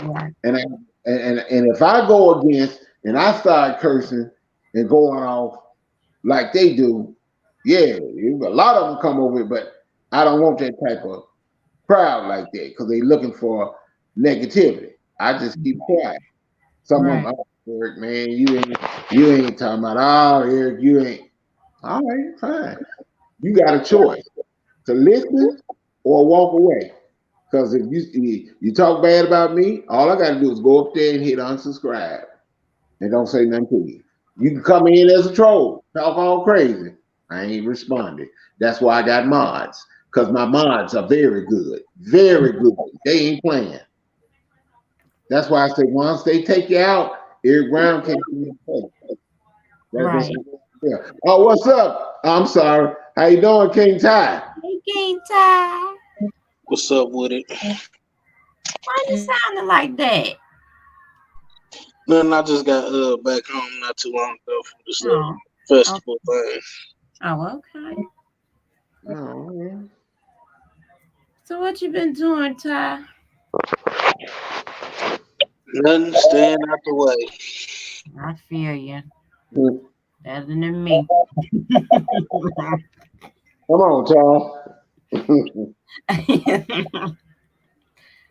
Right. And I, and if I go against and I start cursing and going off like they do, yeah, a lot of them come over, but I don't want that type of crowd like that because they looking for negativity. I just keep quiet. Some of Right. them, oh, Eric, man, you ain't talking about, oh, Eric, you ain't. All right, fine. You got a choice to listen or walk away. Because if you talk bad about me, all I got to do is go up there and hit unsubscribe and don't say nothing to you. You can come in as a troll, talk all crazy. I ain't responding. That's why I got mods. Because my mods are very good. Very good. They ain't playing. That's why I say once they take you out, Eric Brown can't be in place. That's just Right. yeah. Oh, what's up? I'm sorry. How you doing, King Ty? Hey, King Ty. What's up with it? Why you sounding like that? Then I just got back home not too long ago from this little Oh, oh, festival thing. oh, okay. Oh, So what you been doing, Ty? Nothing, staying out the way. I feel you yeah. better than me. Come on, Charles.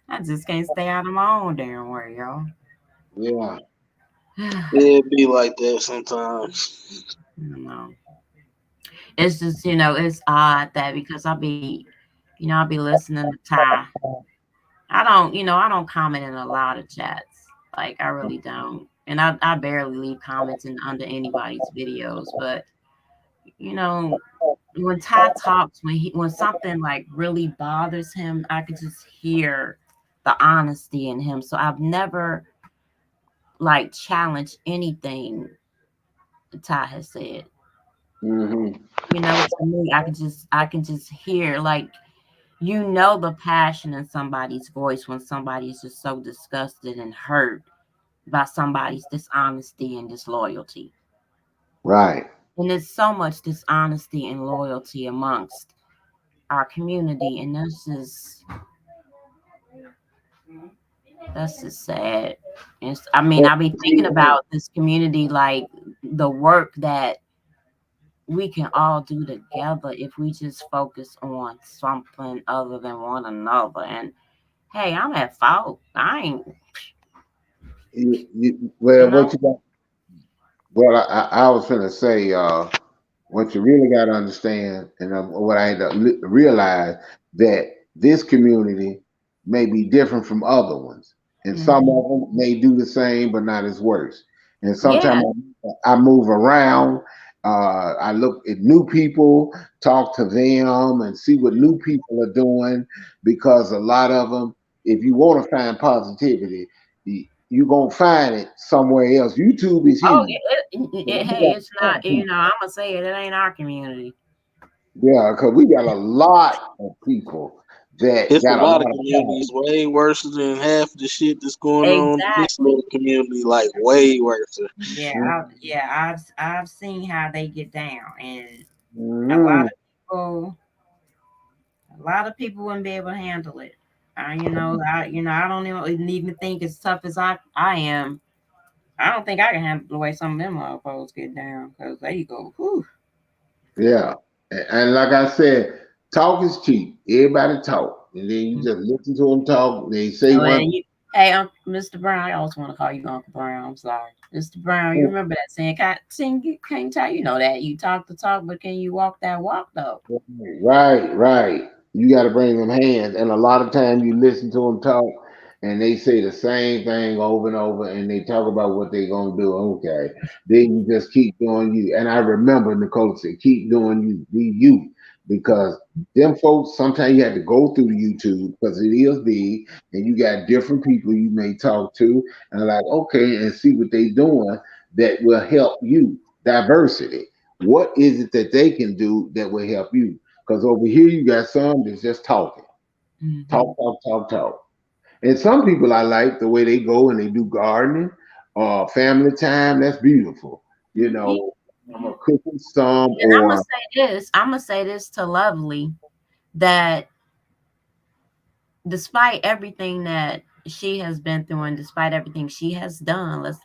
I just can't stay out of my own damn way, y'all. Yeah. Yeah, it be like that sometimes. No. It's just, it's odd that because I'll be listening to Ty. I don't comment in a lot of chats. Like I really don't. And I barely leave comments in under anybody's videos. But you know, when Ty talks, when something like really bothers him, I could just hear the honesty in him. So I've never like challenged anything Ty has said. Mm-hmm. To me, I can just hear like the passion in somebody's voice when somebody is just so disgusted and hurt by somebody's dishonesty and disloyalty. Right. And there's so much dishonesty and loyalty amongst our community, and that's just sad. I be thinking about this community, like the work that we can all do together if we just focus on something other than one another. And hey, I'm at fault. I ain't, Well, you know. what you got? Well, I was gonna say, what you really got to understand, and what I had to realize that this community may be different from other ones, and some Mhm. of them may do the same, but not as worse. And Yeah. sometimes I move around. I look at new people, talk to them, and see what new people are doing. Because a lot of them, if you want to find positivity, you're gonna find it somewhere else. YouTube is Oh, huge. hey, it's not. I'm gonna say it. It ain't our community. Yeah, because we got a lot of people that It's a got a lot of lot of communities problems. way worse than half the shit that's going on in this Exactly. little community, like way worse. Yeah, I've seen how they get down, and a lot Mhm. of people, a lot of people wouldn't be able to handle it. I don't even think as tough as I am. I don't think I can handle the way some of them motherfuckers get down because they go, whew. Yeah. And like I said, talk is cheap. Everybody talk. And then you just listen to them talk. They say Oh, one and hey, Mr. Brown, I always want to call you Uncle Brown. I'm sorry, Mr. Brown. You thing. remember that saying? Can't tell you know that you talk the talk, but can you walk that walk though? Right, right. You got to bring them hands. And a lot of times you listen to them talk and they say the same thing over and over and they talk about what they're going to do. Okay. Then you just keep doing you. And I remember Nicole said, keep doing you, be you. Because them folks, sometimes you have to go through the YouTube because it is big and you got different people you may talk to and like, okay, and see what they doing that will help you. Diversity. What is it that they can do that will help you? Because over here you got some that's just talking, Hmm. talk, talk, talk, talk. And some people I like the way they go and they do gardening, family time. That's beautiful. You Yeah. know, I'm a cooking some And I'm gonna or say this. I'm gonna say this to Lovely that despite everything that she has been through and despite everything she has done, let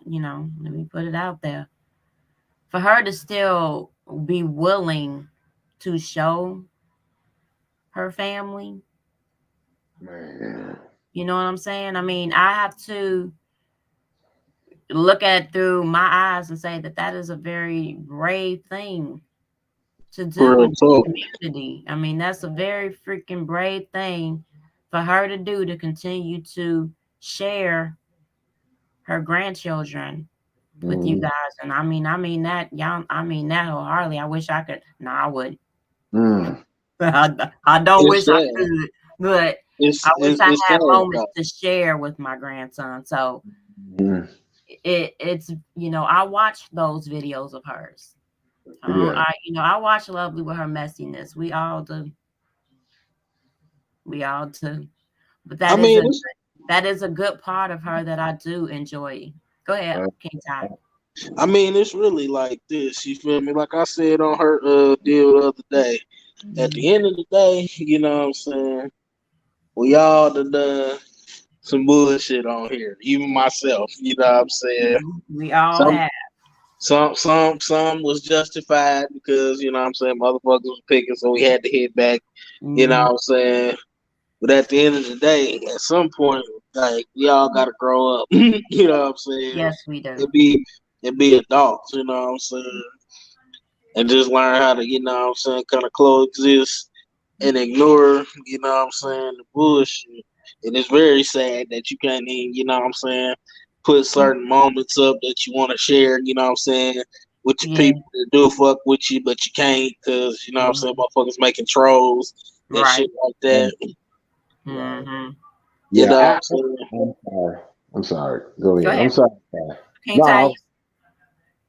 me put it out there. For her to still be willing to show her family, man. you know what I'm saying? I mean, I have to look at through my eyes and say that that is a very brave thing to do Real in talk. this community. I mean, that's a very freaking brave thing for her to do to continue to share her grandchildren with you Mm, guys. And I mean that y'all. I mean that wholeheartedly. I wish I could. No, I wouldn't. mm, I don't It's wish I sad. could, but It's I wish it's, I it's had sad moments though. to share with my grandson. So mm, it's I watch those videos of hers. yeah. I watch Lovely with her messiness. We all do. We all do. But I that is mean, a it's That is a good part of her that I do enjoy. Go ahead, King Ty. I mean, it's really like this. You feel me? Like I said on her deal the other day. At the end of the day, you know what I'm saying? We all done some bullshit on here. Even myself, you know what I'm saying? We all Some have. some was justified because, you know what I'm saying, motherfuckers was picking, so we had to hit back, you know what I'm saying? But at the end of the day, at some point, like we all gotta grow up. You know what I'm saying? Yes, we do. It be adults, you know what I'm saying? And just learn how to, you know what I'm saying, kind of coexist and ignore, you know what I'm saying, the bullshit. And it's very sad that you can't even, you know what I'm saying, put certain moments up that you want to share, you know what I'm saying, with your people that do fuck with you, but you can't because, you know what I'm saying, motherfuckers making trolls and shit like that. Mm-hmm. You know what Yeah, I'm saying? I'm sorry. Go Go ahead. ahead. I'm sorry. King Ty.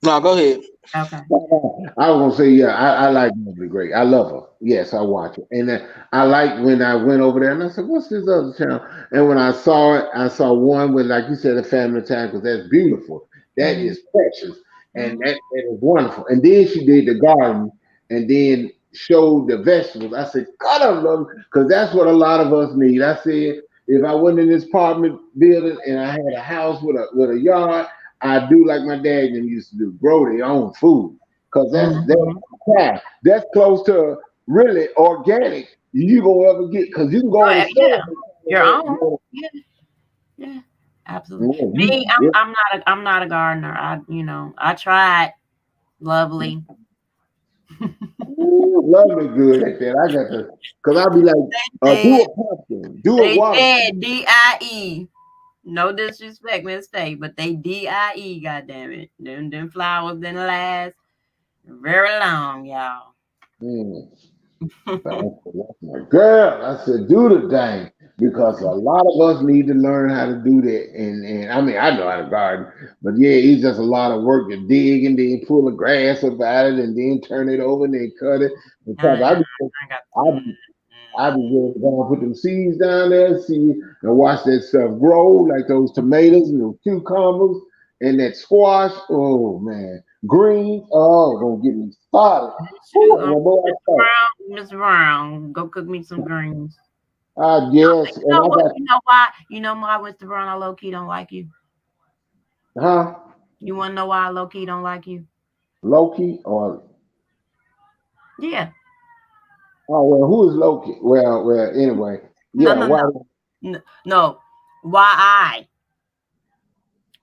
No, go ahead. Okay. I was gonna say, yeah, I like Mobley Great. I love her. Yes, I watch her, and I like when I went over there and I said, "What's this other channel?" And when I saw it, I saw one with, like you said, a family time because that's beautiful. That is precious, and that is wonderful. And then she did the garden, and then showed the vegetables. I said, "God, I love it," because that's what a lot of us need. I said, if I went in this apartment building and I had a house with a yard. I do like my dad and them used to do, grow their own food. Cause that's close to really organic you gonna ever get. Cause you can go in the store. Your own. Yeah, absolutely. Me, I'm not a gardener. I tried. Lovely. Ooh, lovely good at that. I got to, cause I'll be like, do a pumpkin, do a water. They said DIE. No disrespect, mistake, but they DIE, goddamn it. Them flowers didn't last very long, y'all. Girl, I said, do the thing because a lot of us need to learn how to do that. And I mean, I know how to garden, but yeah, it's just a lot of work to dig and then pull the grass about it and then turn it over and then cut it. Because I be really going to put them seeds down there, see and watch that stuff grow, like those tomatoes and those cucumbers and that squash. Oh man, greens. Oh, gonna get me started. Miss Brown, go cook me some greens. Yes. You know what? You know why? You know why, Mr. Brown, I low key don't like you. Huh? You want to know why I low key don't like you? Loki or yeah. Oh well, who is Loki? Well. Anyway, yeah. No. Why I?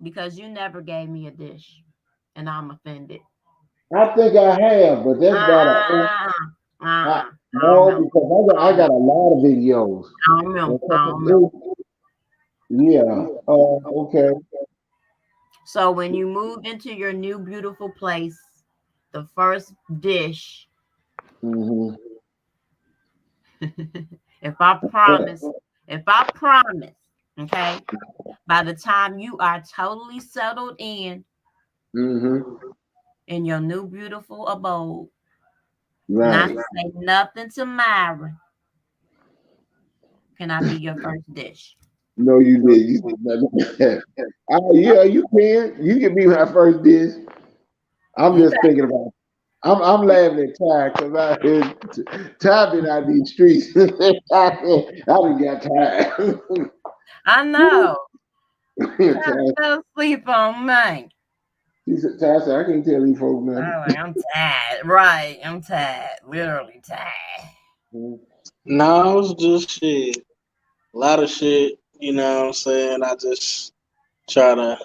Because you never gave me a dish, and I'm offended. I think I have, but that's not no, because I got a lot of videos. I don't know. Yeah. Okay. So when you move into your new beautiful place, the first dish. if I promise, okay, by the time you are totally settled in your new beautiful abode, not to say nothing to Myra, can I be your first dish? No, you did. You did nothing. Yeah, you can. You can be my first dish. I'm just thinking about. I'm laughing at Ty because Ty been out these streets. I done got tired. I know. Ty fell asleep on me. He said, Ty said, I can't tell these folks nothing. I'm tired. Right. I'm tired. Literally tired. No, it's just shit. A lot of shit, you know what I'm saying? I just try to,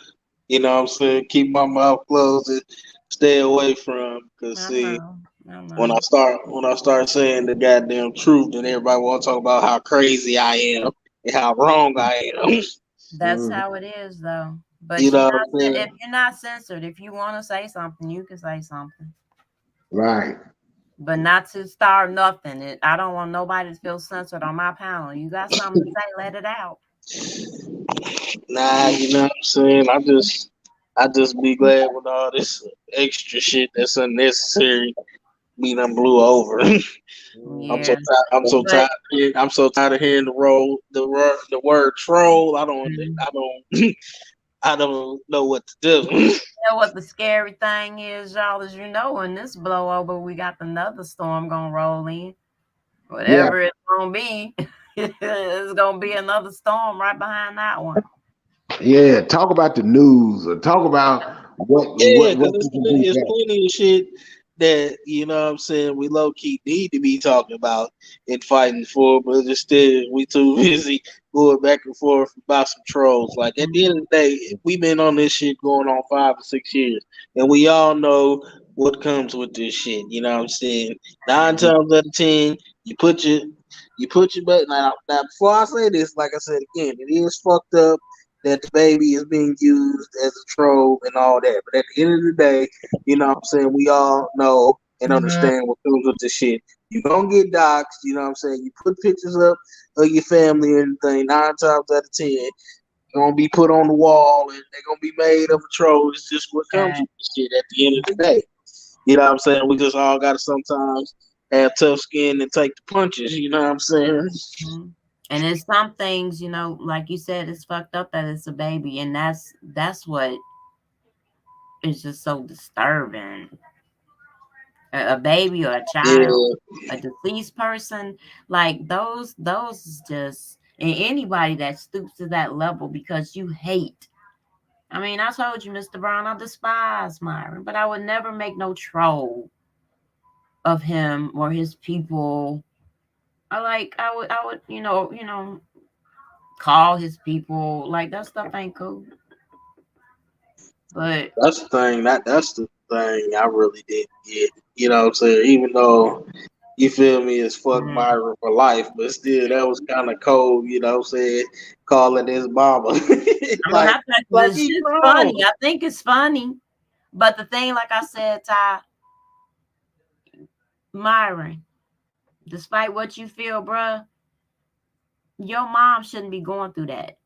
you know what I'm saying, keep my mouth closed and stay away from. Cause see, when I start saying the goddamn truth, then everybody want to talk about how crazy I am and how wrong I am. That's how it is, though. But you know if you're not censored, if you want to say something, you can say something. Right. But not to start nothing. I don't want nobody to feel censored on my panel. You got something to say, let it out. Nah, you know what I'm saying? I just be glad with all this extra shit that's unnecessary. we done blew over. I'm so Yeah. tired. But I'm so tired of hearing the word troll. mhm. I don't I don't know what to do. You know what the scary thing is, y'all, is when this blow over, we got another storm gonna roll in. Yeah, Whatever it's gonna be, it's gonna be another storm right behind that one. yeah. Talk about the news, or talk about Yeah, what because we can do it's better. plenty of shit that, you know what I'm saying, we low key need to be talking about and fighting for, but instead we too busy going back and forth about some trolls. Like at the end of the day, we've been on this shit going on 5 or 6 years, and we all know what comes with this shit. You know what I'm saying? Nine Mhm. times out of ten, you put your butt now. Before I say this, like I said again, it is fucked up that the baby is being used as a troll and all that. But at the end of the day, you know what I'm saying, we all know and Mhm. understand what comes with this shit. You're gonna get doxxed, you know what I'm saying? You put pictures up of your family and everything, 9 times out of 10, you're gonna be put on the wall and they're gonna be made of a troll. It's just what comes Right. with this shit at the end of the day. You know what I'm saying? We just all gotta sometimes have tough skin and take the punches, you know what I'm saying? Mhm. And it's some things, like you said, it's fucked up that it's a baby, and that's what is just so disturbing. A baby or a Yeah, child, a deceased person, like those is just, and anybody that stoops to that level because you hate. I mean, I told you, Mr. Brown, I despise Myron, but I would never make no troll of him or his people. I would, call his people. Like that stuff ain't cool. But that's the thing. That's the thing I really didn't get. You know what I'm saying? Even though you feel me, it's fuck mm, Myra for life, but still that was kind of cold, you know what I'm saying? Calling his mama. I mean, like I think like this he shit's grown. funny. I think it's funny. But the thing, like I said, Ty, Myron, despite what you feel, bruh, your mom shouldn't be going through that.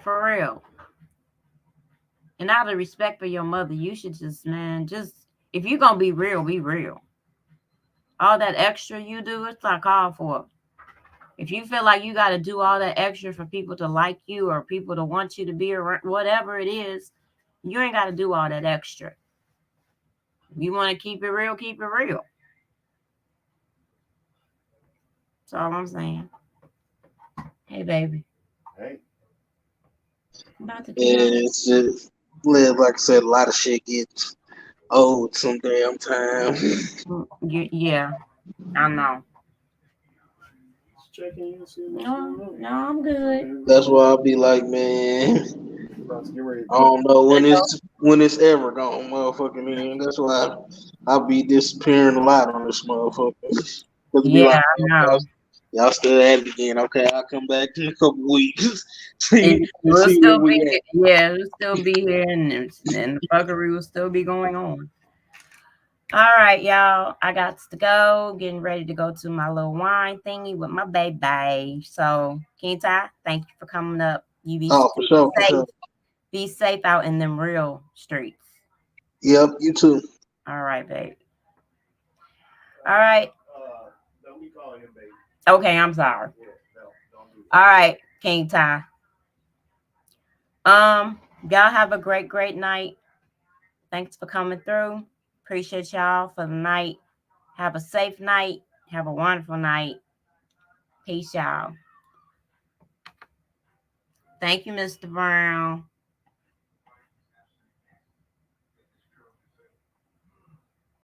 For real. And out of respect for your mother, you should just, man, just, if you're going to be real, be real. All that extra you do, it's not called for. If you feel like you got to do all that extra for people to like you or people to want you to be around, whatever it is, you ain't got to do all that extra. If you want to keep it real, keep it real. That's all I'm saying. Hey, baby. Hey. I'm about to get And up. it's just like I said, a lot of shit gets old some damn time. Yeah, I know. No, I'm good. That's why I'll be like, man, I You don't know good though? when it's ever gonna motherfucking end. That's why I'll be disappearing a lot on this motherfucker. Cause it be Yeah, like, I know. y'all still at it again. Okay, I'll come back in a couple weeks. see And we'll see where still be we at. here. Yeah, we'll still be here, and the fuckery will still be going on. All right, y'all. I got to go. Getting ready to go to my little wine thingy with my baby. So, Kentai, thank you for coming up. You be Oh, for sure, for safe. sure. Be safe out in them real streets. Yep, you too. All right, babe. All right. Okay, I'm sorry. All right, King Ty. Y'all have a great night. Thanks for coming through. Appreciate y'all for the night. Have a safe night. Have a wonderful night. Peace, y'all. Thank you, Mr. Brown.